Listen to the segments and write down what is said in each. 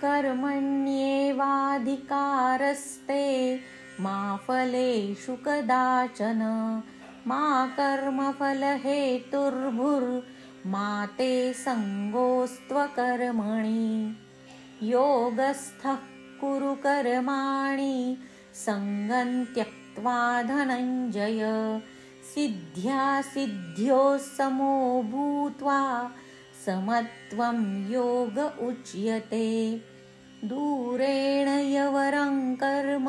कर्मण्येवाधिकारस्ते मा फलेषु कदाचन मा कर्मफलहेतुर्भुर्मा ते संगोऽस्त्वकर्मणि योगस्थः कुरु कर्माणि संगं त्यक्त्वा धनञ्जय सिद्ध्यासिद्ध्योः समो भूत्वा समत्वं योग उच्यते दूरेण यवरं कर्म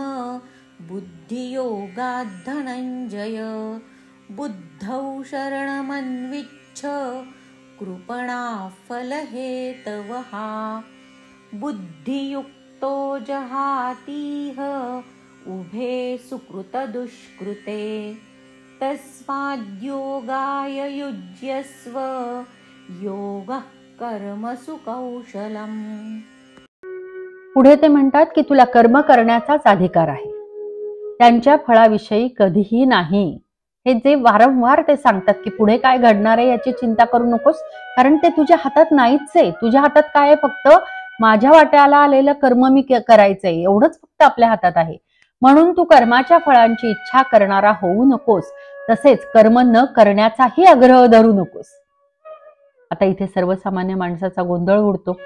बुद्धियोगात् धनञ्जय बुद्धौ शरणमन्विच्छ कृपणाः फलहेतवः बुद्धियुक्तो जहातीह उभे सुकृतदुष्कृते तस्माद्योगाय युज्यस्व योगः कर्मसु कौशलम्. पुढे ते म्हणतात की तुला कर्म करण्याचाच अधिकार आहे, त्यांच्या फळाविषयी कधीही नाही. हे जे वारंवार ते सांगतात की पुढे काय घडणार आहे याची चिंता करू नकोस, कारण ते तुझ्या हातात नाहीच आहे. तुझ्या हातात काय आहे? फक्त माझ्या वाट्याला आलेलं कर्म मी करायचंय, एवढंच फक्त आपल्या हातात आहे. म्हणून तू कर्माच्या फळांची इच्छा करणारा होऊ नकोस, तसेच कर्म न करण्याचाही आग्रह धरू नकोस. आता इथे सर्वसामान्य माणसाचा गोंधळ उडतो.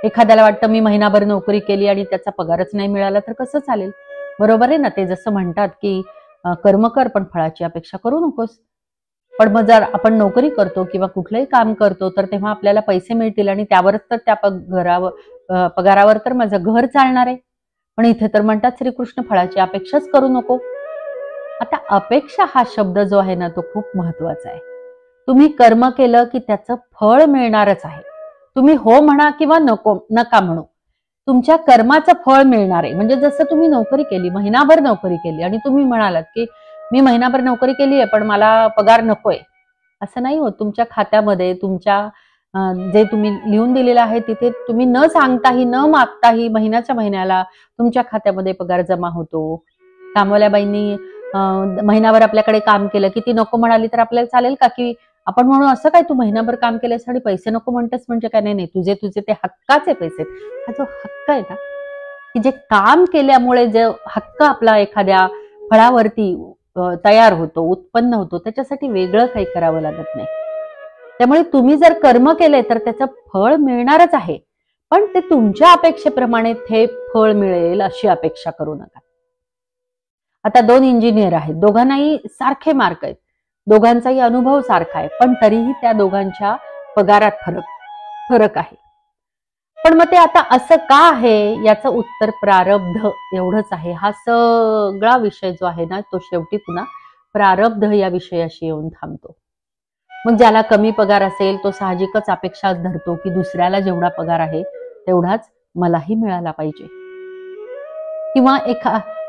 एखाद्याला वाटतं मी महिनाभर नोकरी केली आणि त्याचा पगारच नाही मिळाला तर कसं चालेल? बरोबर आहे ना? ते जसं म्हणतात की कर्म कर पण फळाची अपेक्षा करू नकोस. पण मग जर आपण नोकरी करतो किंवा कुठलंही काम करतो तर तेव्हा आपल्याला पैसे मिळतील आणि त्यावरच तर त्या पगारावर तर माझं घर चालणार आहे. पण इथे तर म्हणतात श्रीकृष्ण फळाची अपेक्षाच करू नको. आता अपेक्षा हा शब्द जो आहे ना तो खूप महत्वाचा आहे. तुम्ही कर्म केलं की त्याचं फळ मिळणारच आहे. तुम्ही हो म्हणा किंवा नका म्हणू, तुमच्या कर्माचं फळ मिळणार आहे. म्हणजे जसं तुम्ही नोकरी केली, महिनाभर नोकरी केली आणि तुम्ही म्हणालात की मी महिनाभर नोकरी केली आहे पण मला पगार नकोय, असं नाही होत. तुमच्या खात्यामध्ये तुमच्या जे तुम्ही लिहून दिलेलं आहे तिथे तुम्ही न सांगताही न मागताही महिन्याच्या महिन्याला तुमच्या खात्यामध्ये पगार जमा होतो. कामवाल्या बाईंनी महिनाभर आपल्याकडे काम केलं की ती नको म्हणाली तर आपल्याला चालेल का? की आपण म्हणू असं काय तू महिनाभर काम केलंस आणि पैसे नको म्हणतेस म्हणजे काय? नाही, तुझे ते हक्काचे पैसे. हा जो हक्क आहे ना, की जे काम केल्यामुळे जे हक्क आपला एखाद्या फळावरती तयार होतो, उत्पन्न होतो, त्याच्यासाठी वेगळं काही करावं लागत नाही. त्यामुळे तुम्ही जर कर्म केले तर त्याचं फळ मिळणारच आहे, पण ते तुमच्या अपेक्षेप्रमाणे ते फळ मिळेल अशी अपेक्षा करू नका. आता 2 इंजिनियर आहेत, दोघांनाही सारखे मार्क आहेत, दोघांचाही अनुभव सारखा आहे, पण तरीही त्या दोघांच्या पगारात फरक आहे. पण मग ते आता असं का आहे याचं उत्तर प्रारब्ध एवढंच आहे. हा सगळा विषय जो आहे ना तो शेवटी पुन्हा प्रारब्ध या विषयाशी येऊन थांबतो. मग ज्याला कमी पगार असेल तो साहजिकच अपेक्षा धरतो की दुसऱ्याला जेवढा पगार आहे तेवढाच मलाही मिळाला पाहिजे, किंवा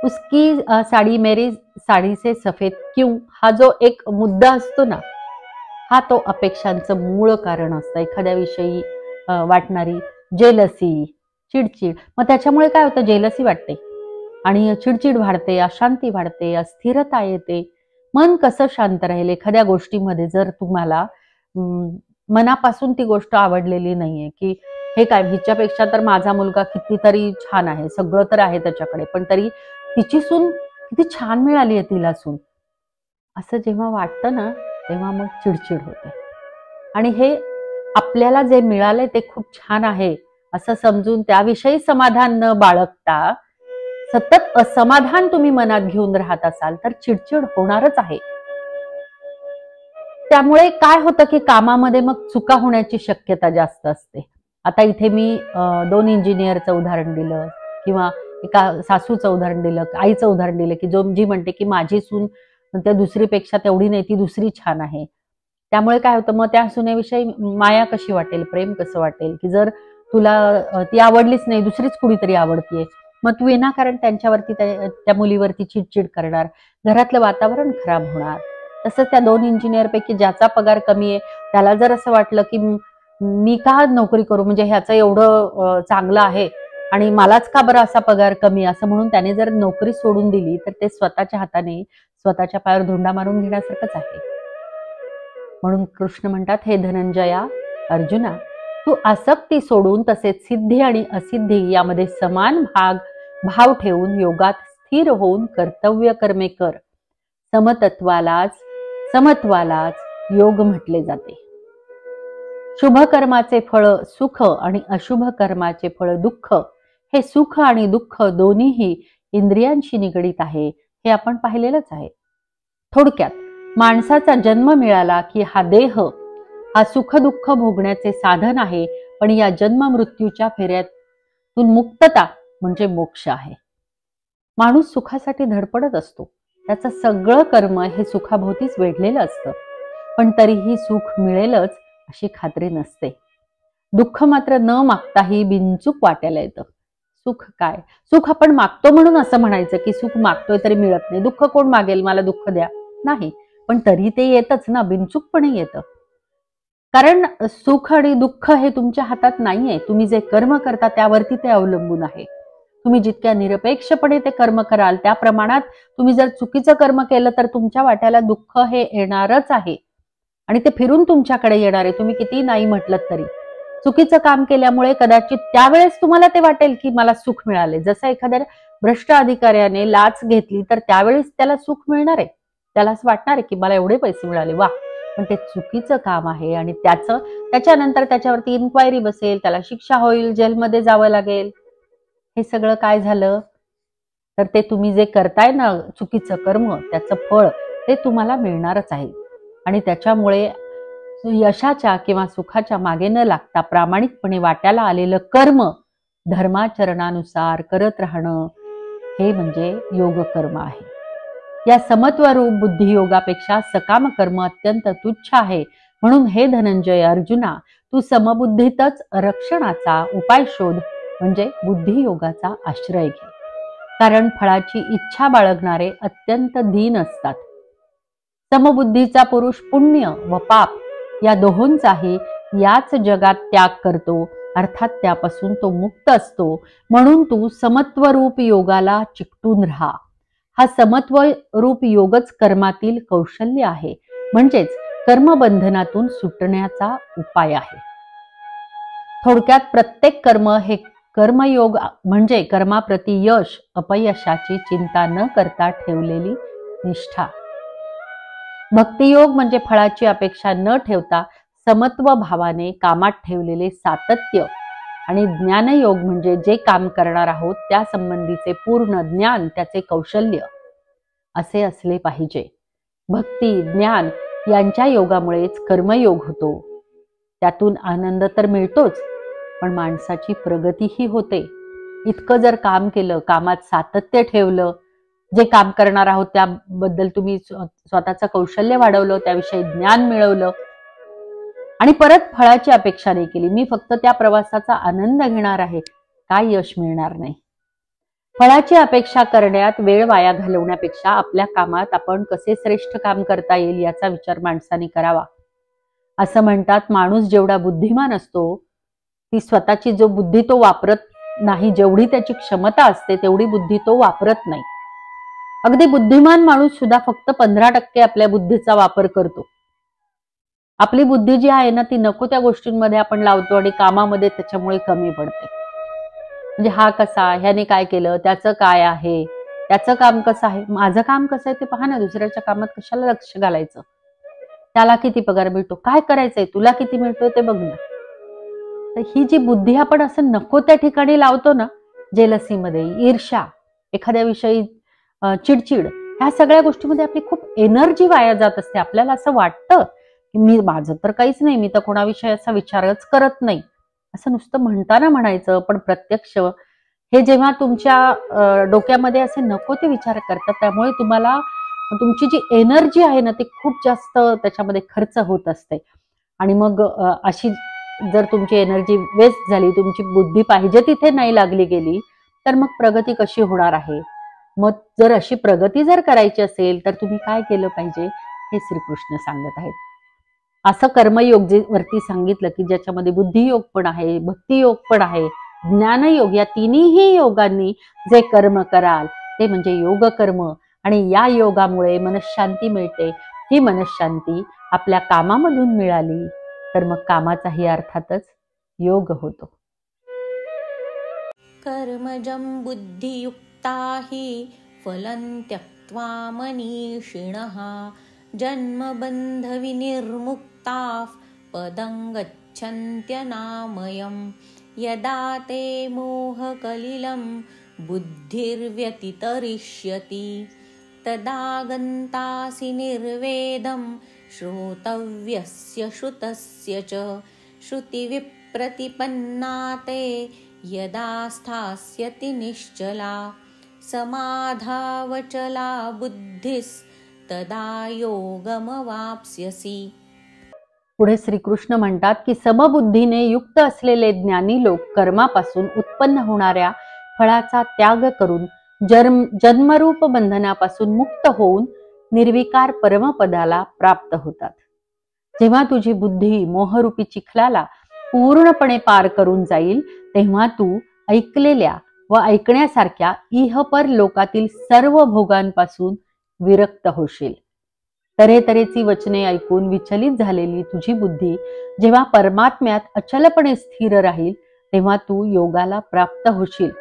उसकी साडी मेरी साडी से सफेद क्यों हा जो एक मुद्दा असतो ना, हा तो अपेक्षांचं मूळ कारण असतं. एखाद्याविषयी वाटणारी जेलसी, चिडचिड, मग त्याच्यामुळे काय होतं? जेलसी वाटते आणि चिडचिड वाढते, अशांती वाढते, अस्थिरता येते. मन कसं शांत राहील एखाद्या गोष्टीमध्ये जर तुम्हाला मनापासून ती गोष्ट आवडलेली नाहीये, की हे काय हिच्यापेक्षा तर माझा मुलगा कितीतरी छान आहे, सगळं तर आहे त्याच्याकडे, पण तरी तिची सून किती छान मिळाली आहे तिला सून, असं जेव्हा वाटतं ना तेव्हा मग चिडचिड होते. आणि हे आपल्याला जे मिळाले ते खूप छान आहे असं समजून त्याविषयी समाधान न बाळगता सतत असमाधान तुम्ही मनात घेऊन राहत असाल तर चिडचिड होणारच आहे. त्यामुळे काय होतं की कामामध्ये मग चुका होण्याची शक्यता जास्त असते. आता इथे मी 2 इंजिनियरचं उदाहरण दिलं किंवा एका सासूचं उदाहरण दिलं, आईचं उदाहरण दिलं की जी म्हणते की माझी सून त्या दुसरीपेक्षा तेवढी नाही, ती दुसरी छान आहे. त्यामुळे काय होतं, मग त्या सुनेविषयी माया कशी वाटेल, प्रेम कसं वाटेल, की जर तुला ती आवडलीच नाही, दुसरीच कुणीतरी आवडतीये, मग तू विनाकारण त्यांच्यावरती त्या मुलीवरती चिडचिड करणार, घरातलं वातावरण खराब होणार. तसंच त्या 2 इंजिनियर पैकी ज्याचा पगार कमी आहे त्याला जर असं वाटलं की मी का नोकरी करू, म्हणजे ह्याचं एवढं चांगलं आहे आणि मलाच का बरं असा पगार कमी, असं म्हणून त्याने जर नोकरी सोडून दिली तर ते स्वतःच्या हाताने स्वतःच्या पायावर धोंडा मारून घेण्यासारखंच आहे. म्हणून कृष्ण म्हणतात, हे धनंजया, अर्जुना, तू आसक्ती सोडून तसेच सिद्धी आणि असिद्धी यामध्ये समान भाव ठेवून योगात स्थिर होऊन कर्तव्य कर्मे कर. समत्वालाच योग म्हटले जाते. शुभ कर्माचे फळ सुख आणि अशुभ कर्माचे फळ दुःख. हे सुख आणि दुःख दोन्हीही इंद्रियांशी निगडीत आहे, हे आपण पाहिलेलंच आहे. थोडक्यात माणसाचा जन्म मिळाला की हा देह हा सुख दुःख भोगण्याचे साधन आहे, पण या जन्म मृत्यूच्या फेऱ्यातून मुक्तता म्हणजे मोक्ष आहे. माणूस सुखासाठी धडपडत असतो, त्याचं सगळं कर्म हे सुखाभोवतीच वेढलेलं असतं, पण तरीही सुख मिळेलच अशी खात्री नसते. दुःख मात्र न मागताही बिनचूक वाट्याला येतं. सुख काय, सुख आपण मागतो म्हणून असं म्हणायचं की सुख मागतोय तरी मिळत नाही. दुःख कोण मागेल, मला दुःख द्या, नाही, पण तरी ते येतच ना, बिनचूकपणे येतं. कारण सुख आणि दुःख हे तुमच्या हातात नाहीये. तुम्ही जे कर्म करता त्यावरती ते अवलंबून आहे. तुम्ही जितक्या निरपेक्षपणे ते कर्म कराल त्या प्रमाणात तुम्ही जर चुकीचं कर्म केलं तर तुमच्या वाट्याला दुःख हे येणारच आहे आणि ते फिरून तुमच्याकडे येणार आहे. तुम्ही किती नाही म्हटलं तरी चुकीचं काम केल्यामुळे कदाचित त्यावेळेस तुम्हाला ते वाटेल की मला सुख मिळाले. जसं एखाद्या भ्रष्ट अधिकाऱ्याने लाच घेतली तर त्यावेळेस त्याला सुख मिळणार आहे, त्याला असं वाटणार आहे की मला एवढे पैसे मिळाले, वा, पण ते चुकीचं काम आहे आणि त्याच्यानंतर त्याच्यावरती इन्क्वायरी बसेल, त्याला शिक्षा होईल, जेलमध्ये जावं लागेल. हे सगळं काय झालं तर ते तुम्ही जे करताय ना चुकीचं कर्म, त्याचं फळ ते तुम्हाला मिळणारच आहे. आणि त्याच्यामुळे यशाच्या किंवा सुखाच्या मागे न लागता प्रामाणिकपणे वाट्याला आलेलं कर्म धर्माचरणानुसार करत राहणं हे म्हणजे योग कर्म आहे. या समत्वरूप बुद्धियोगापेक्षा सकाम कर्म अत्यंत तुच्छ आहे. म्हणून हे धनंजय अर्जुना, तू समबुद्धीतच रक्षणाचा उपाय शोध, म्हणजे बुद्धियोगाचा आश्रय घे. कारण फळाची इच्छा बाळगणारे अत्यंत दीन असतात. समबुद्धीचा पुरुष पुण्य व पाप या दोहोंचाही याच जगात त्याग करतो, अर्थात त्यापासून तो मुक्त असतो. म्हणून तू समत्वरूप योगाला चिकटून राहा. हा समत्वरूप योगच कर्मातील कौशल्य आहे, म्हणजेच कर्मबंधनातून सुटण्याचा उपाय आहे. थोडक्यात प्रत्येक कर्म हे कर्मयोग म्हणजे कर्माप्रती यश अपयशाची चिंता न करता ठेवलेली निष्ठा. भक्तियोग म्हणजे फळाची अपेक्षा न ठेवता समत्व भावाने कामात ठेवलेले सातत्य. आणि ज्ञानयोग म्हणजे जे काम करणार आहोत त्या संबंधीचे पूर्ण ज्ञान, त्याचे कौशल्य असे असले पाहिजे. भक्ती ज्ञान यांच्या योगामुळेच कर्मयोग होतो. त्यातून आनंद तर मिळतोच, पण माणसाची प्रगतीही होते. इतकं जर काम केलं, कामात सातत्य ठेवलं, जे काम करणार आहोत त्याबद्दल तुम्ही स्वतःचं कौशल्य वाढवलं, त्याविषयी ज्ञान मिळवलं आणि परत फळाची अपेक्षा नाही केली, मी फक्त त्या प्रवासाचा आनंद घेणार आहे, काय यश मिळणार नाही. फळाची अपेक्षा करण्यात वेळ वाया घालवण्यापेक्षा आपल्या कामात आपण कसे श्रेष्ठ काम करता येईल याचा विचार माणसाने करावा. असं म्हणतात, माणूस जेवढा बुद्धिमान असतो ती स्वतःची जो बुद्धी तो वापरत नाही, जेवढी त्याची क्षमता असते तेवढी बुद्धी तो वापरत नाही. अगदी बुद्धिमान माणूस सुद्धा फक्त 15% आपल्या बुद्धीचा वापर करतो. आपली बुद्धी जी आहे ना ती नको त्या गोष्टींमध्ये आपण लावतो आणि कामामध्ये त्याच्यामुळे कमी पडते. म्हणजे हा कसा, ह्याने काय केलं, त्याचं काय आहे, त्याचं काम कसं आहे, माझं काम कसं आहे ते पहा ना, दुसऱ्याच्या कामात कशाला लक्ष घालायचं, त्याला किती पगार मिळतो, काय करायचंय, तुला किती मिळतोय ते बघ ना. तर ही जी बुद्धी आपण असं नको त्या ठिकाणी लावतो ना, जेलसीमध्ये, ईर्ष्या, एखाद्या विषयी चिडचिड, ह्या सगळ्या गोष्टीमध्ये आपली खूप एनर्जी वाया जात असते. आपल्याला असं वाटतं की माझं तर काहीच नाही, मी तर कोणाविषयी असा विचारच करत नाही, असं नुसतं म्हणताना म्हणायचं, पण प्रत्यक्ष हे जेव्हा तुमच्या डोक्यामध्ये असे नको ते विचार करतात त्यामुळे तुम्हाला तुमची जी एनर्जी आहे ना ती खूप जास्त त्याच्यामध्ये खर्च होत असते. आणि मग अशी जर तुमची एनर्जी वेस्ट झाली, तुमची बुद्धी पाहिजे तिथे नाही लागली गेली, तर मग प्रगती कशी होणार आहे. मग जर अशी प्रगती जर करायची असेल तर तुम्ही काय केलं पाहिजे हे श्रीकृष्ण सांगत आहेत. असं कर्मयोग वरती सांगितलं की ज्याच्यामध्ये बुद्धियोग पण आहे, भक्तियोग पण आहे, ज्ञानयोग, या तिन्ही योगांनी जे कर्म कराल ते म्हणजे योग कर्म. आणि या योगामुळे मनशांती मिळते. ही मनशांती आपल्या कामामधून मिळाली तर मग कामाचाही अर्थातच योग होतो. कर्मजं बुद्धियुक्ता हि फलं त्यक्त्वा मनीषिणः जन्मबन्धविनिर्मुक्ताः पदं गच्छन्त्यनामयम् यदा ते मोहकलिलं बुद्धिर्व्यतितरिष्यति तदा गन्तासि निर्वेदं श्रोतव्यस्य श्रुतस्य च श्रुतिविप्रतिपन्ना ते यदा स्थास्यति निश्चला समाधावचला बुद्धिस्तदा योगमवाप्स्यसि. पुढे श्रीकृष्ण म्हणतात की समबुद्धीने युक्त असलेले ज्ञानी लोक कर्मापासून उत्पन्न होणाऱ्या फळाचा त्याग करून जन्मरूप बंधनापासून मुक्त होऊन निर्विकार परमपदाला प्राप्त होतात. जेव्हा तुझी बुद्धी मोहरूपी चिखलाला पूर्णपणे पार करून जाईल तेव्हा तू ऐकलेल्या व ऐकण्यासारख्या इहपर लोकातील सर्व भोगांपासून विरक्त होशील. तऱ्हेतऱ्हेची वचने ऐकून विचलित झालेली तुझी बुद्धी जेव्हा परमात्म्यात अचलपणे स्थिर राहील तेव्हा तू योगाला प्राप्त होशील.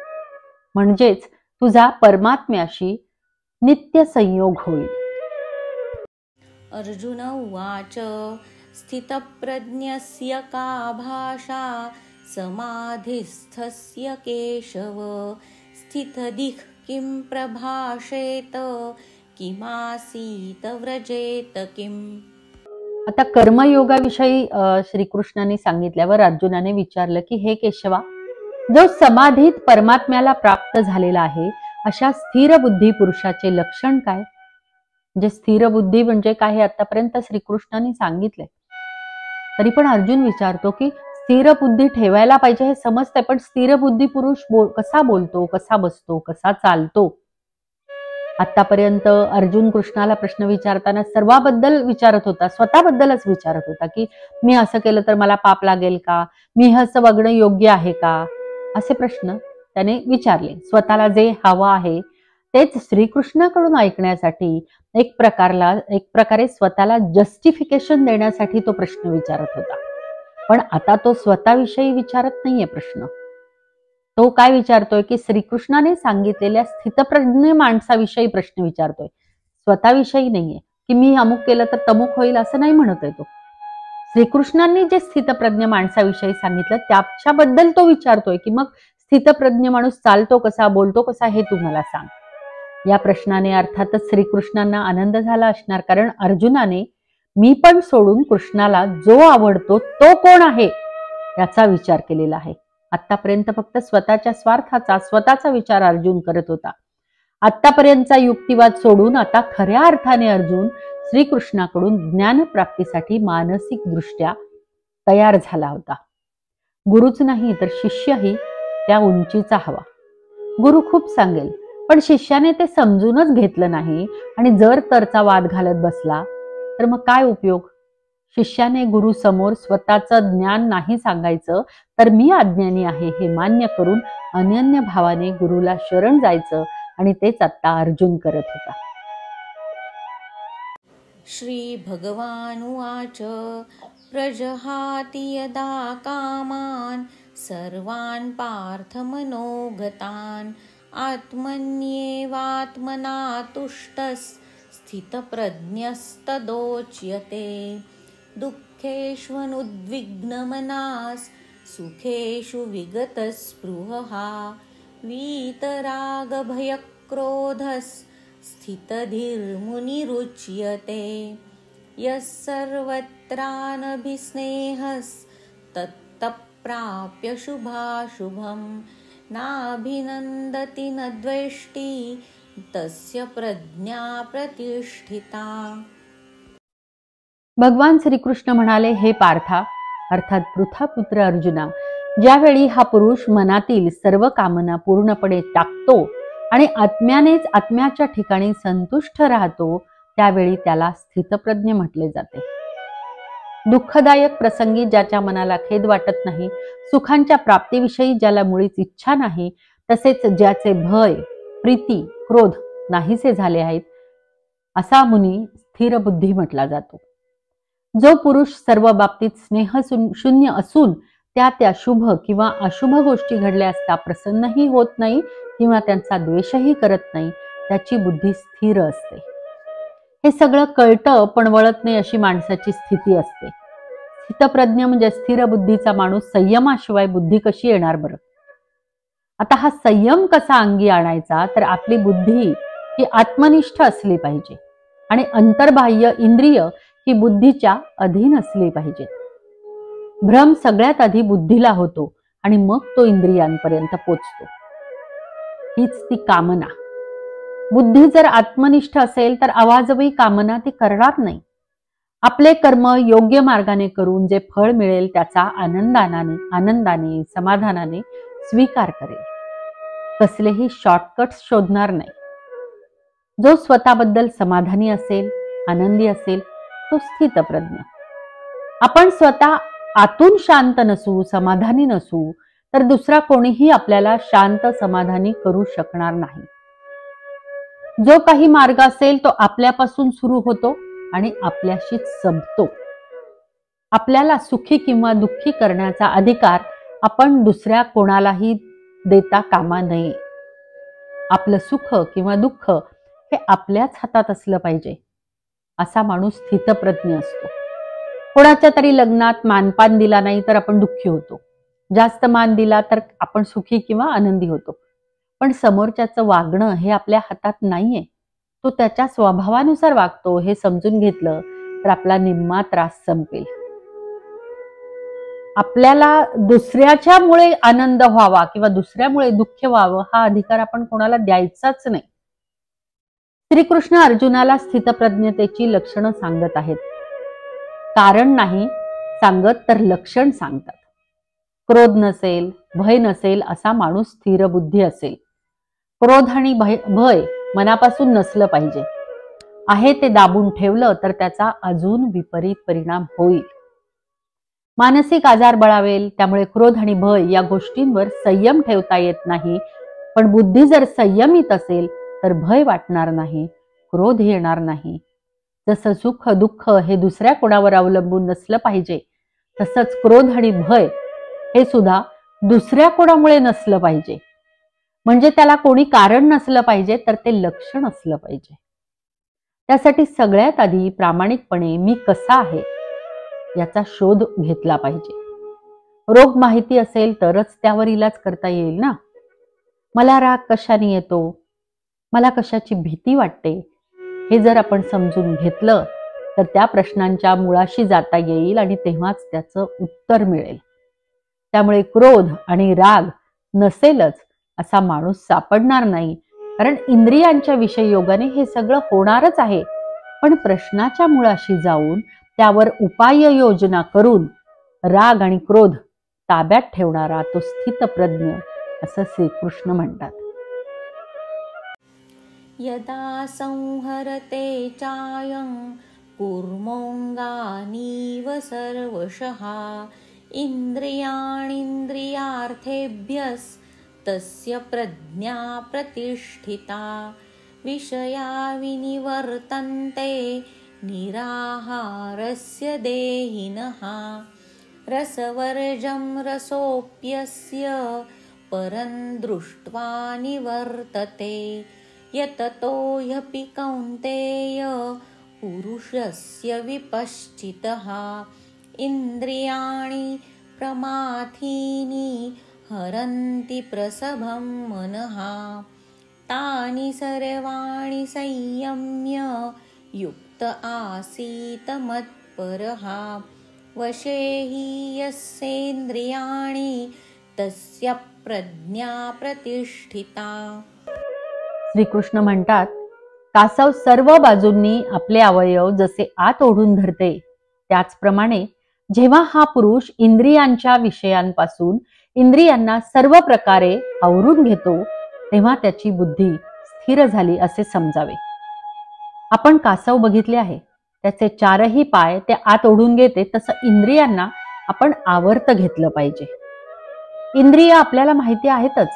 म्हणजेच तुझा परमात्म्याशी नित्य संयोग होईल. अर्जुन उवाच स्थितप्रज्ञस्य का भाषा समाधिस्थस्य केशव स्थितदिः किं प्रभाषेत किमासीत व्रजेत किम. आता कर्मयोगाविषयी श्रीकृष्णाने सांगितल्यावर अर्जुनाने विचारलं की हे केशवा, जो समाधीत परमात्म्याला प्राप्त झालेला आहे अशा स्थिर बुद्धी पुरुषाचे लक्षण काय? म्हणजे स्थिर बुद्धी म्हणजे काय हे आतापर्यंत श्रीकृष्णाने सांगितले. तरी पण अर्जुन विचारतो की स्थिर बुद्धी ठेवायला पाहिजे हे समजते, पण स्थिर बुद्धी पुरुष कसा बोलतो, कसा बसतो, कसा चालतो? आतापर्यंत अर्जुन कृष्णाला प्रश्न विचारताना सर्वाबद्दल विचारत होता, स्वतःबद्दलच विचारत होता की मी असं केलं तर मला पाप लागेल का, मी असं वागणं योग्य आहे का, असे प्रश्न त्याने विचारले. स्वतःला जे हवं आहे तेच श्रीकृष्णाकडून ऐकण्यासाठी एक प्रकारे स्वतःला जस्टिफिकेशन देण्यासाठी तो प्रश्न विचारत होता. पण आता तो स्वतःविषयी विचारत नाहीये प्रश्न. तो काय विचारतोय की श्रीकृष्णाने सांगितलेल्या स्थितप्रज्ञ माणसाविषयी प्रश्न विचारतोय, स्वतःविषयी नाहीये की मी अमुक केलं तर तमुक होईल असं नाही म्हणत आहे तो. श्रीकृष्णांनी जे स्थितप्रज्ञ माणसाविषयी सांगितलं त्याच्याबद्दल तो विचारतोय की मग स्थितप्रज्ञ माणूस चालतो कसा, बोलतो कसा हे तू मला सांग. या प्रश्नाने अर्थातच श्रीकृष्णांना आनंद झाला असणार, कारण अर्जुनाने मी पण सोडून कृष्णाला जो आवडतो तो कोण आहे याचा विचार केलेला आहे. आतापर्यंत फक्त स्वतःच्या स्वार्थाचा स्वतःचा विचार अर्जुन करत होता. आतापर्यंतचा युक्तिवाद सोडून आता खऱ्या अर्थाने अर्जुन श्रीकृष्णाकडून ज्ञानप्राप्तीसाठी मानसिक दृष्ट्या तयार झाला होता. गुरुच नाही तर शिष्यही त्या उंचीचा हवा. गुरु खूप सांगेल पण शिष्याने ते समजूनच घेतलं नाही आणि जर तरचा वाद घालत बसला तर मग काय उपयोग? शिष्याने गुरु समोर स्वतःचं ज्ञान नाही सांगायचं तर मी अज्ञानी आहे हे मान्य करून अनन्य भावाने गुरुला शरण जायचं, आणि तेच आता अर्जुन करत होता. श्री भगवानुवाच प्रजहाति यदा कामान् सर्वान् पार्थमनोगतान् आत्मन्येवात्मना तुष्टः स्थितप्रज्ञस्तदोच्यते दुःखेष्वनुद्विग्नमनाः सुखेषु विगतस्पृहः वीतरागभयक्रोधः स्थितधीर्मुनिरुच्यते यः सर्वत्रानभिस्नेहस्तत्तप्राप्य शुभाशुभं नाभिनन्दति न द्वेष्टि तस्य प्रज्ञा प्रतिष्ठिता. भगवान श्रीकृष्ण म्हणाले, हे पार्था अर्थात पृथापुत्र अर्जुना, ज्यावेळी हा पुरुष मनातील सर्व कामना पूर्णपणे टाकतो आणि आत्म्यानेच आत्म्याच्या ठिकाणी संतुष्ट राहतो त्यावेळी त्याला स्थितप्रज्ञ म्हटले जाते. दुःखदायक प्रसंगी ज्याच्या मनाला खेद वाटत नाही, सुखांच्या प्राप्तीविषयी ज्याला मुळीच इच्छा नाही, तसेच ज्याचे भय, प्रीती, क्रोध नाहीसे झाले आहेत, असा मुनी स्थिर बुद्धी म्हटला जातो. जो पुरुष सर्व बाबतीत स्नेह शून्य असून त्या शुभ किंवा अशुभ गोष्टी घडल्या असता प्रसन्नही होत नाही किंवा त्यांचा द्वेषही करत नाही. त्याची बुद्धी स्थिर असते. हे सगळं कळतं पण वळत नाही अशी माणसाची स्थिती असते. स्थितप्रज्ञ म्हणजे स्थिर बुद्धीचा माणूस. संयमाशिवाय बुद्धी कशी येणार बरं? आता हा संयम कसा अंगी आणायचा? तर आपली बुद्धी ही आत्मनिष्ठ असली पाहिजे आणि अंतर्बाह्य इंद्रिय ही बुद्धीच्या अधीन असली पाहिजेत. भ्रम सगळ्यात आधी बुद्धीला होतो आणि मग तो इंद्रियांपर्यंत पोचतो. हीच ती कामना. बुद्धी जर आत्मनिष्ठ असेल तर आवाजवी कामना ती करणार नाही. आपले कर्म योग्य मार्गाने करून जे फळ मिळेल त्याचा आनंदाने समाधानाने स्वीकार करेल. कसलेही शॉर्टकट्स शोधणार नाही. जो स्वतःबद्दल समाधानी असेल, आनंदी असेल, तो स्थितप्रज्ञ. आपण स्वतः आतून शांत नसू, समाधानी नसू तर दुसरा कोणीही आपल्याला शांत समाधानी करू शकणार नाही. जो काही मार्ग असेल तो आपल्यापासून सुरू होतो आणि आपल्याशीच संपतो. आपल्याला सुखी किंवा दुःखी करण्याचा अधिकार आपण दुसऱ्या कोणालाही देता कामा नये. आपलं सुख किंवा दुःख हे आपल्याच हातात असलं पाहिजे. असा माणूस स्थितप्रज्ञ असतो. कोणाच्या तरी लग्नात मानपान दिला नाही तर आपण दुःखी होतो. जास्त मान दिला तर आपण सुखी किंवा आनंदी होतो. पण समोरच्याचं वागणं हे आपल्या हातात नाहीये. तो त्याच्या स्वभावानुसार वागतो हे समजून घेतलं तर आपला निम्मा त्रास संपेल. आपल्याला दुसऱ्याच्यामुळे आनंद व्हावा किंवा दुसऱ्यामुळे दुःख व्हावं हा अधिकार आपण कोणाला द्यायचाच नाही. श्रीकृष्ण अर्जुनाला स्थितप्रज्ञतेची लक्षणं सांगत आहेत. कारण नाही सांगत तर लक्षण सांगतात. क्रोध नसेल, भय नसेल असा माणूस स्थिर बुद्धी असेल. क्रोध आणि भय मनापासून नसलं पाहिजे. आहे ते दाबून ठेवलं तर त्याचा अजून विपरीत परिणाम होईल. मानसिक आजार बळावेल. त्यामुळे क्रोध आणि भय या गोष्टींवर संयम ठेवता येत नाही. पण बुद्धी जर संयमित असेल तर भय वाटणार नाही, क्रोध येणार नाही. जसं सुख दुःख हे दुसऱ्या कोणावर अवलंबून नसलं पाहिजे तसंच क्रोध आणि भय हे सुद्धा दुसऱ्या कोणामुळे नसलं पाहिजे. म्हणजे त्याला कोणी कारण नसलं पाहिजे तर ते लक्षण असलं पाहिजे. त्यासाठी सगळ्यात आधी प्रामाणिकपणे मी कसा आहे याचा शोध घेतला पाहिजे. रोग माहिती असेल तरच त्यावर इलाज करता येईल ना. मला राग कशाने येतो, मला कशाची भीती वाटते हे जर आपण समजून घेतलं तर त्या प्रश्नांच्या मुळाशी जाता येईल आणि तेव्हाच त्याचं उत्तर मिळेल. त्यामुळे क्रोध आणि राग नसेलच असा माणूस सापडणार नाही. कारण इंद्रियांच्या विषययोगाने हे सगळं होणारच आहे. पण प्रश्नाच्या मुळाशी जाऊन त्यावर उपाय योजना करून राग आणि क्रोध ताब्यात ठेवणारा तो स्थितप्रज्ञ असं श्रीकृष्ण म्हणतात. यदा संहरते चायं कूर्मोऽङ्गानीव सर्वशः इन्द्रियाणीन्द्रियार्थेभ्यस्तस्य प्रज्ञा प्रतिष्ठिता विषया विनिवर्तन्ते निराहारस्य देहिनः रसवर्जं रसोऽप्यस्य परं दृष्ट्वा निवर्तते यततो ह्यपि कौन्तेय पुरुषस्य विपश्चितः इन्द्रियाणि प्रमाथीनि हरन्ति प्रसभं मनः तानि सर्वाणि संयम्य युक्त आसीत मत्परः वशे हि यस्येन्द्रियाणि तस्य प्रज्ञा प्रतिष्ठिता. श्रीकृष्ण म्हणतात, कासव सर्व बाजूंनी आपले अवयव जसे आत ओढून धरते त्याचप्रमाणे जेव्हा हा पुरुष इंद्रियांच्या विषयांपासून इंद्रियांना सर्व प्रकारे आवरून घेतो तेव्हा त्याची बुद्धी स्थिर झाली असे समजावे. आपण कासव बघितले आहे. त्याचे चारही पाय ते आत ओढून घेते तसं इंद्रियांना आपण आवर्त घेतलं पाहिजे. इंद्रिय आपल्याला माहिती आहेतच,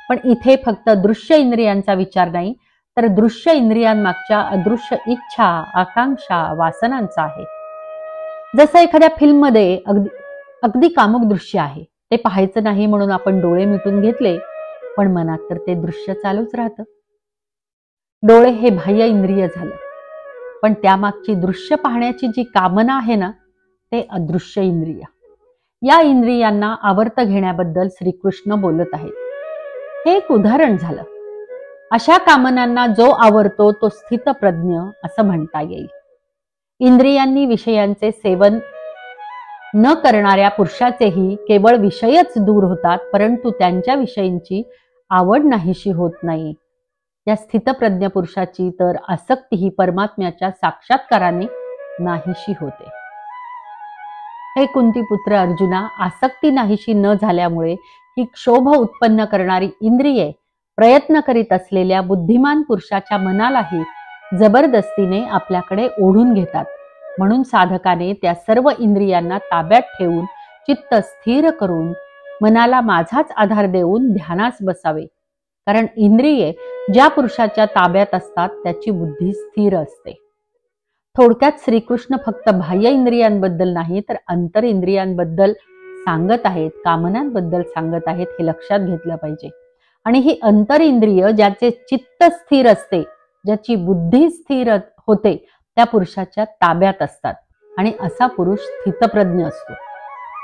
पण इथे फक्त दृश्य इंद्रियांचा विचार नाही तर दृश्य इंद्रियांमागच्या अदृश्य इच्छा, आकांक्षा, वासनांचा आहे. जसं एखाद्या फिल्ममध्ये अगदी कामुक दृश्य आहे ते पाहायचं नाही म्हणून आपण डोळे मिटून घेतले, पण मनात तर ते दृश्य चालूच राहतं. डोळे हे बाह्य इंद्रिय झालं, पण त्यामागची दृश्य पाहण्याची जी कामना आहे ना, ते अदृश्य इंद्रिय. या इंद्रियांना आवर्त घेण्याबद्दल श्रीकृष्ण बोलत आहेत. हे एक उदाहरण झालं. अशा कामनांना जो आवरतो तो स्थितप्रज्ञ असं म्हणता येईल. इंद्रियांनी विषयांचे सेवन न करणाऱ्या पुरुषाचेही केवळ विषयच दूर होतात, परंतु त्यांच्या विषयींची आवड नाहीशी होत नाही. या स्थितप्रज्ञ पुरुषाची तर आसक्ती ही परमात्म्याच्या साक्षात्काराने नाहीशी होते. हे कुंतीपुत्र अर्जुना, आसक्ती नाहीशी न झाल्यामुळे ही क्षोभ उत्पन्न करणारी इंद्रिये प्रयत्न करीत असलेल्या बुद्धिमान पुरुषाच्या मनालाही जबरदस्तीने आपल्याकडे ओढून घेतात. म्हणून साधकाने त्या सर्व इंद्रियांना ताब्यात ठेवून चित्त स्थिर करून मनाला माझाच आधार देऊन ध्यानास बसावे. कारण इंद्रिये ज्या पुरुषाच्या ताब्यात असतात त्याची बुद्धी स्थिर असते. थोडक्यात श्रीकृष्ण फक्त बाह्य इंद्रियांबद्दल नाही तर अंतर इंद्रियांबद्दल सांगत आहेत, कामनांबद्दल सांगत आहेत, हे लक्षात घेतलं पाहिजे. आणि ही अंतर इंद्रिय ज्याचे चित्त स्थिर असते, ज्याची बुद्धी स्थिर होते, त्या पुरुषाच्या ताब्यात असतात आणि असा पुरुष स्थितप्रज्ञ असतो.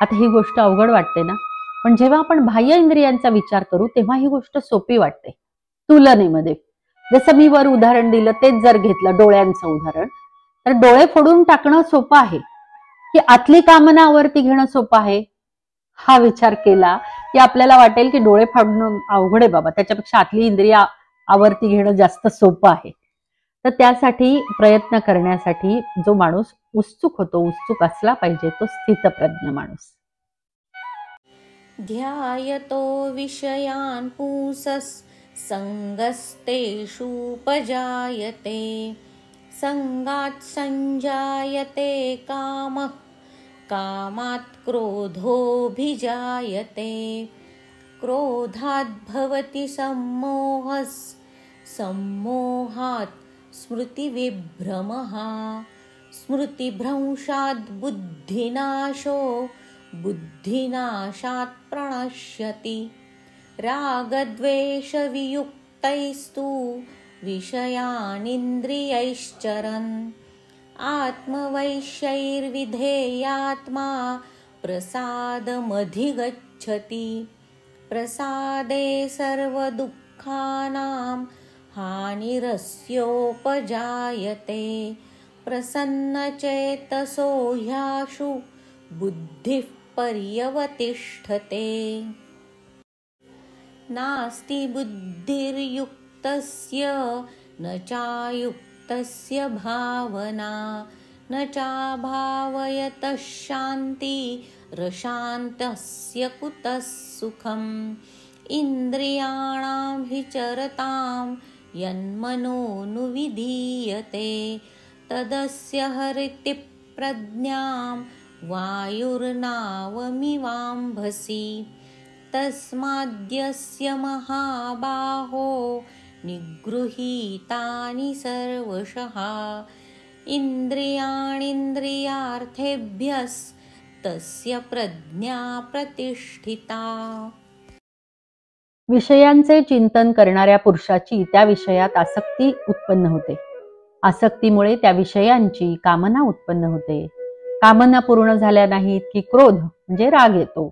आता ही गोष्ट अवघड वाटते ना, पण जेव्हा आपण बाह्य इंद्रियांचा विचार करू तेव्हा ही गोष्ट सोपी वाटते तुलनेमध्ये. जसं मी वर उदाहरण दिलं तेच जर घेतलं डोळ्यांचं उदाहरण, तर डोळे फोडून टाकणं सोपं आहे की आतली कामना आवर्ती घेणं सोपं आहे? हा विचार केला की आपल्याला वाटेल की डोळे फाडणं अवघड आहे बाबा, त्याच्यापेक्षा आतली इंद्रिय आवर्ती घेणं जास्त सोपं आहे. तर त्यासाठी प्रयत्न करण्यासाठी जो माणूस उत्सुक होतो, उत्सुक असला पाहिजे, तो स्थितप्रज्ञ माणूस. ध्यायतो विषयान् पुंसः संगस्तेषुपजायते संगात् संजायते कामः कामात् क्रोधोऽभिजायते क्रोधात् भवति सम्मोहः सम्मोहात् स्मृतिविभ्रमः स्मृतिभ्रंशात् बुद्धिनाशो बुद्धिनाशात् प्रणश्यति रागद्वेषवियुक्तैस्तु विषयानिन्द्रियैश्चरन् आत्मवैश्यैर्विधेयात्मा प्रसादमधिगच्छति प्रसादे सर्वदुःखानां हानिरस्योपजायते प्रसन्नचेतसो ह्याशु बुद्धिः पर्यवतिष्ठते नास्ति बुद्धिर्युक्तस्य न चायुक्तस्य भावना न चाभावयतः शान्तिरशान्तस्य कुतः सुखम् इन्द्रियाणां हि चरतां यन्मनोनुविधीयते तदस्य हरिति प्रज्ञां वायुर्नावमिवाम्भसि तस्माद्यस्य महाबाहो निगृहीतानि सर्वशः इन्द्रियाणीन्द्रियार्थेभ्यस्तस्य प्रज्ञा प्रतिष्ठिता. विषयांचे चिंतन करणाऱ्या पुरुषाची त्या विषयात आसक्ती उत्पन्न होते. आसक्तीमुळे त्या विषयांची कामना उत्पन्न होते. कामना पूर्ण झाल्या नाहीत की क्रोध म्हणजे राग येतो.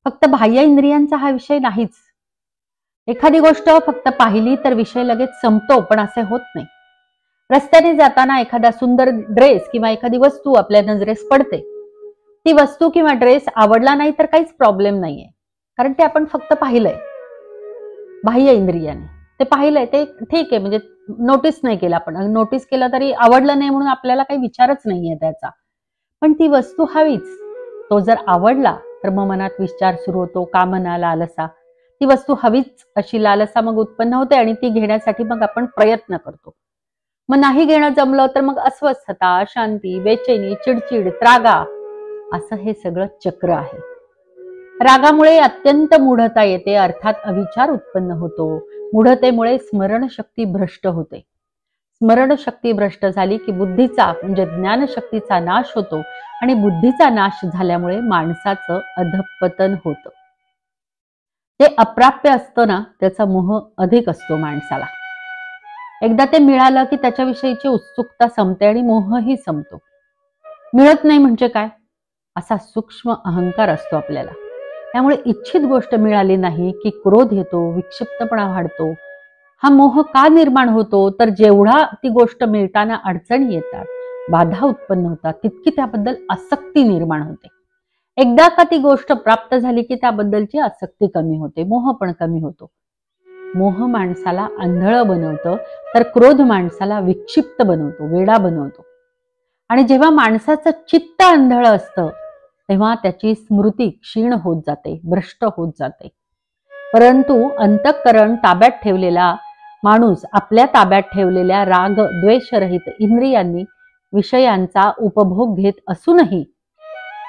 फक्त बाह्य इंद्रियांचा हा विषय नाहीच. एखादी गोष्ट फक्त पाहिली तर विषय लगेच संपतो, पण असे होत नाही. रस्त्याने जाताना एखादा सुंदर ड्रेस किंवा एखादी वस्तू आपल्या नजरेस पडते. ती वस्तू किंवा ड्रेस आवडला नाही तर काहीच प्रॉब्लेम नाहीये, कारण ते आपण फक्त पाहिलंय बाह्य इंद्रियाने. ते पाहिलंय ते ठीक आहे, म्हणजे नोटीस नाही केलं आपण. नोटीस केलं तरी आवडलं नाही म्हणून आपल्याला काही विचारच नाहीये त्याचा. पण ती वस्तू हवीच. तो जर आवडला तर मग मनात विचार सुरू होतो, कामना, लालसा. ती वस्तू हवीच अशी लालसा मग उत्पन्न होते आणि ती घेण्यासाठी मग आपण प्रयत्न करतो. मग नाही घेणं जमलं तर मग अस्वस्थता, अशांती, बेचैनी, चिडचिड, त्रागा, असं हे सगळं चक्र आहे. रागामुळे अत्यंत मूढता येते, अर्थात अविचार उत्पन्न होतो. मूढतेमुळे स्मरणशक्ती भ्रष्ट होते. स्मरणशक्ती भ्रष्ट झाली की बुद्धीचा म्हणजे ज्ञानशक्तीचा नाश होतो आणि बुद्धीचा नाश झाल्यामुळे माणसाचं अधःपतन होतं. जे अप्राप्य असतं ना त्याचा मोह अधिक असतो माणसाला. एकदा ते मिळालं की त्याच्याविषयीची उत्सुकता संपते आणि मोहही संपतो. मिळत नाही म्हणजे काय, असा सूक्ष्म अहंकार असतो आपल्याला. त्यामुळे इच्छित गोष्ट मिळाली नाही की क्रोध येतो, विक्षिप्तपणा वाढतो. हा मोह का निर्माण होतो, तर जेवढा ती गोष्ट मिळताना अडचणी येतात, बाधा उत्पन्न होतात, तितकी त्याबद्दल आसक्ती निर्माण होते. एकदा का ती गोष्ट प्राप्त झाली की त्याबद्दलची आसक्ती कमी होते, मोह पण कमी होतो. मोह माणसाला आंधळ बनवतं, तर क्रोध माणसाला विक्षिप्त बनवतो, वेडा बनवतो. आणि जेव्हा माणसाचं चित्त आंधळ असतं तेव्हा त्याची स्मृती क्षीण होत जाते, भ्रष्ट होत जाते. परंतु अंतःकरण ताब्यात ठेवलेला माणूस आपल्या ताब्यात ठेवलेल्या राग द्वेषरहित इंद्रियांनी विषयांचा उपभोग घेत असूनही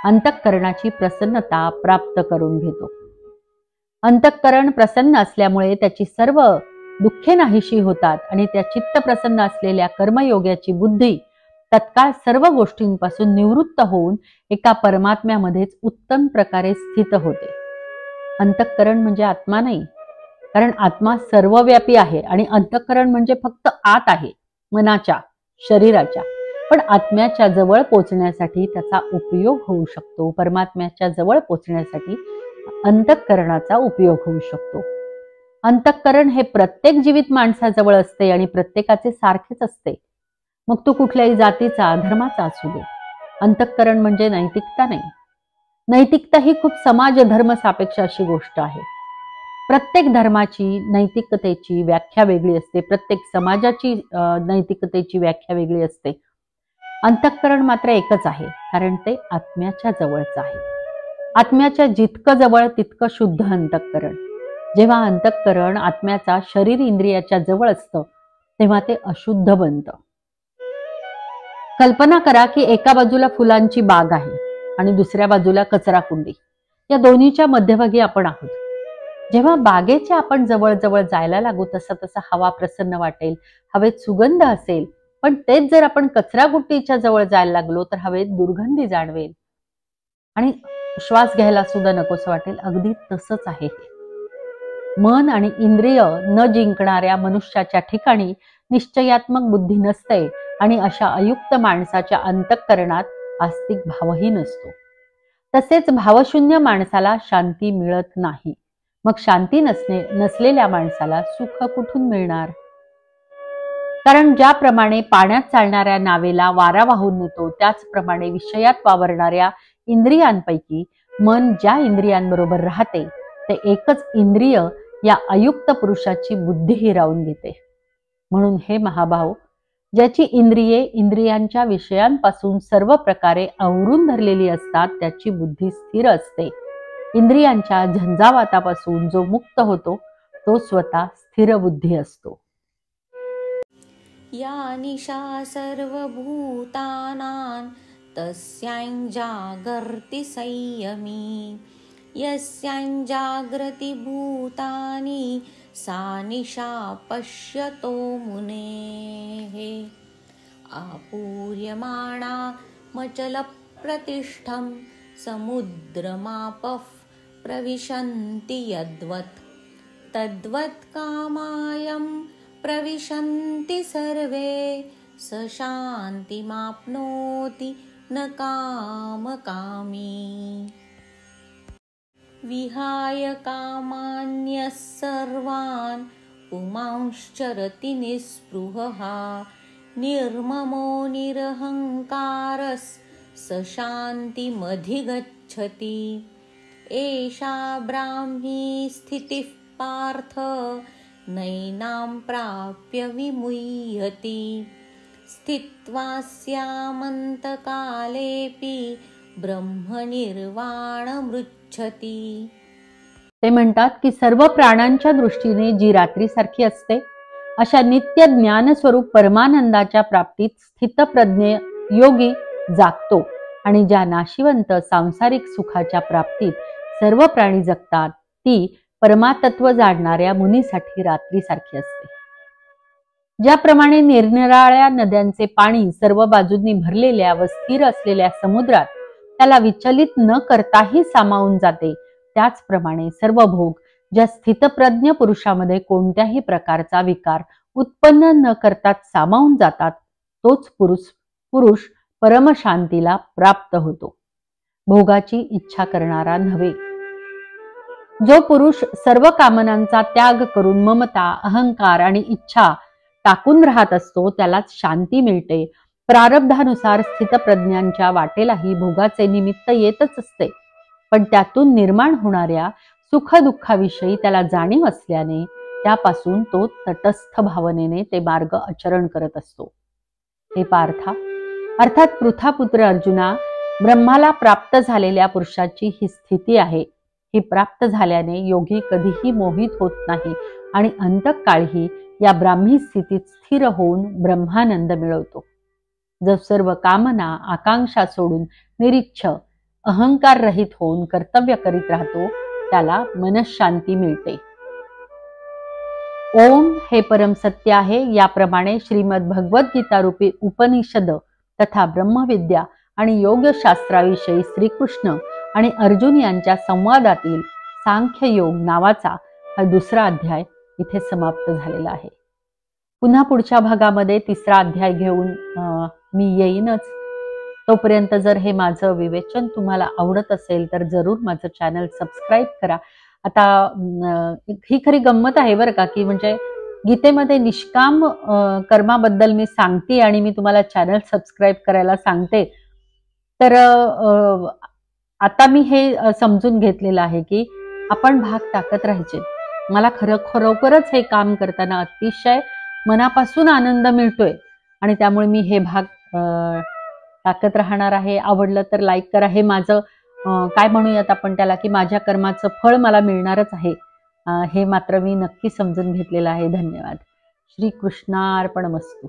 अंतःकरणाची प्रसन्नता प्राप्त करून घेतो. अंतःकरण प्रसन्न असल्यामुळे त्याची सर्व दुःखे नाहीशी होतात आणि त्या चित्त प्रसन्न असलेल्या कर्मयोग्याची बुद्धी तत्काळ सर्व गोष्टींपासून निवृत्त होऊन एका परमात्म्यामध्येच उत्तम प्रकारे स्थित होते. अंतःकरण म्हणजे आत्मा नाही, कारण आत्मा सर्वव्यापी आहे आणि अंतःकरण म्हणजे फक्त आत आहे, मनाच्या, शरीराच्या. पण आत्म्याच्या जवळ पोचण्यासाठी त्याचा उपयोग होऊ शकतो. परमात्म्याच्या जवळ पोचण्यासाठी अंतःकरणाचा उपयोग होऊ शकतो. अंतःकरण हे प्रत्येक जीवित माणसाजवळ असते आणि प्रत्येकाचे सारखेच असते, मग तो कुठल्याही जातीचा धर्माचा असू दे. अंतःकरण म्हणजे नैतिकता नाही. नैतिकता ही खूप समाज धर्म सापेक्ष अशी गोष्ट आहे. प्रत्येक धर्माची नैतिकतेची व्याख्या वेगळी असते, प्रत्येक समाजाची नैतिकतेची व्याख्या वेगळी असते. अंतःकरण मात्र एकच आहे, कारण ते आत्म्याच्या जवळच आहे. आत्म्याच्या जितकं जवळ तितकं शुद्ध अंतःकरण. जेव्हा अंतःकरण आत्म्याचा शरीर इंद्रियाच्या जवळ असतं तेव्हा ते अशुद्ध बनतं. कल्पना करा की एका बाजूला फुलांची बाग आहे आणि दुसऱ्या बाजूला कचरा कुंडी. या दोन्हीच्या मध्यभागी आपण आहोत. जेव्हा बागेच्या आपण जवळ जवळ जायला लागू तसं तसं हवा प्रसन्न वाटेल, हवेत सुगंध असेल. पण तेच जर आपण कचरा कुंडीच्या जवळ जायला लागलो तर हवेत दुर्गंधी जाणवेल आणि श्वास घ्यायला सुद्धा नकोसं वाटेल. अगदी तसंच आहे. मन आणि इंद्रिय न जिंकणाऱ्या मनुष्याच्या ठिकाणी निश्चयात्मक बुद्धी नसते आणि अशा अयुक्त माणसाच्या अंतःकरणात आस्तिक भावही नसतो. तसेच भावशून्य माणसाला शांती मिळत नाही. मग शांती नसलेल्या माणसाला सुख कुठून मिळणार? कारण ज्याप्रमाणे पाण्यात चालणाऱ्या नावेला वारा वाहून नेतो, त्याचप्रमाणे विषयात वावरणाऱ्या इंद्रियांपैकी मन ज्या इंद्रियांबरोबर राहते ते एकच इंद्रिय या अयुक्त पुरुषाची बुद्धी हिरावून घेते. म्हणून हे महाभाव, ज्याची इंद्रिये इंद्रियांच्या विषयांपासून सर्व प्रकारे आवरून धरलेली असतात त्याची बुद्धी स्थिर असते. इंद्रियांच्या झंझावातापासून जो मुक्त होतो तो स्वतः स्थिर बुद्धी असतो. या निशा सर्वभूतानां तस्यां जागर्ति संयमी यस्यां जाग्रति भूतानि सा निशा पश्यतो मुनेः आपूर्यमाणा मचलप्रतिष्ठं समुद्रमापः प्रविशन्ति यद्वत् तद्वत् कामायं प्रविशन्ति सर्वे स शान्तिमाप्नोति न कामकामी विहाय कामान्यः सर्वान् पुमांश्चरति निःस्पृहः निर्ममो निरहङ्कारः स शान्तिमधिगच्छति एषा ब्राह्मी स्थितिः पार्थ नैनां प्राप्य विमुह्यति स्थित्वा स्यामन्तकालेऽपि ब्रह्मनिर्वाणमृच्छति. ते म्हणतात की सर्व प्राणांच्या दृष्टीने जी रात्रीसारखी असते अशा नित्य ज्ञान स्वरूप परमानंदाच्या प्राप्तीत स्थितप्रज्ञ योगी जागतो आणि ज्या नाशिवंत सांसारिक सुखाच्या प्राप्तीत सर्व प्राणी जगतात ती परमातत्व जाणणाऱ्या मुनीसाठी रात्रीसारखी असते. ज्याप्रमाणे निरनिराळ्या नद्यांचे पाणी सर्व बाजूंनी भरलेल्या व स्थिर असलेल्या समुद्रात त्याला विचलित न करताही सामावून जाते, त्याचप्रमाणे सर्व भोग ज्या स्थितप्रज्ञ पुरुषामध्ये कोणत्याही प्रकारचा विकार उत्पन्न न करताच सामावून जातात, तोच पुरुष परमशांतीला प्राप्त होतो, भोगाची इच्छा करणारा नव्हे. जो पुरुष सर्व कामनांचा त्याग करून ममता, अहंकार आणि इच्छा टाकून राहत असतो, त्यालाच शांती मिळते. प्रारब्धानुसार स्थितप्रज्ञांच्या वाटेलाही भोगाचे निमित्त येतच असते, पण त्यातून निर्माण होणाऱ्या सुखदुःखाविषयी त्याला जाणीव असल्याने त्यापासून तो तटस्थ भावनेने ते मार्ग आचरण करत असतो. हे पार्था, अर्थात पृथापुत्र अर्जुना, ब्रह्माला प्राप्त झालेल्या पुरुषाची ही स्थिती आहे. ही प्राप्त झाल्याने योगी कधीही मोहित होत नाही आणि अंतकाळही या ब्राह्मी स्थितीत स्थिर होऊन ब्रह्मानंद मिळवतो. जो सर्व कामना आकांक्षा सोडून निरीच्छ अहंकार रहित होऊन कर्तव्य करीत राहतो, त्याला मनशांती मिळते. ओम हे परम सत्य आहे. याप्रमाणे श्रीमद भगवद्गीता रूपी उपनिषद तथा ब्रह्मविद्या आणि योगशास्त्राविषयी श्रीकृष्ण आणि अर्जुन यांच्या संवादातील सांख्ययोग नावाचा हा दुसरा अध्याय इथे समाप्त झालेला आहे. पुन्हा पुढच्या भागामध्ये तिसरा अध्याय घेऊन मी येईनच. तोपर्यंत जर हे माझं विवेचन तुम्हाला आवडत असेल तर जरूर माझं चॅनल सबस्क्राईब करा. आता ही खरी गंमत आहे बरं का, की म्हणजे गीतेमध्ये निष्काम कर्माबद्दल मी सांगते आणि मी तुम्हाला चॅनल सबस्क्राईब करायला सांगते. तर आता मी हे समजून घेतलेलं आहे की आपण भाग टाकत राहायचे. मला खरोखरच हे काम करताना अतिशय मनापासून आनंद मिळतोय आणि त्यामुळे मी हे भाग टाकत राहणार आहे. आवडलं तर लाईक करा. हे माझं काय म्हणूयात आपण त्याला, की माझ्या कर्माचं फळ मला मिळणारच आहे, हे मात्र मी नक्की समजून घेतलेलं आहे. धन्यवाद. श्री कृष्णार्पणमस्तु.